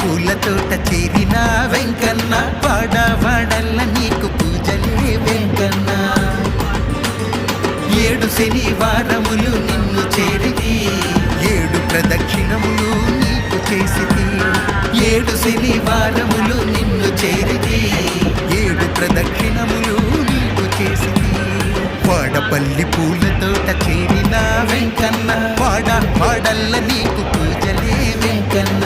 పూల తోట చేరిన వెంకన్న వాడవాడల్ల నీకు పూజలే వెంకన్న 7 శనివారములు నిన్ను చేరిది 7 ప్రదక్షిణములు నీకు చేసిది 7 శనివారములు నిన్ను చేరిది 7 ప్రదక్షిణములు నీకు చేసిది వాడపల్లి పూల తోట చేరిన వెంకన్న వాడల్ల నీకు పూజలే వెంకన్న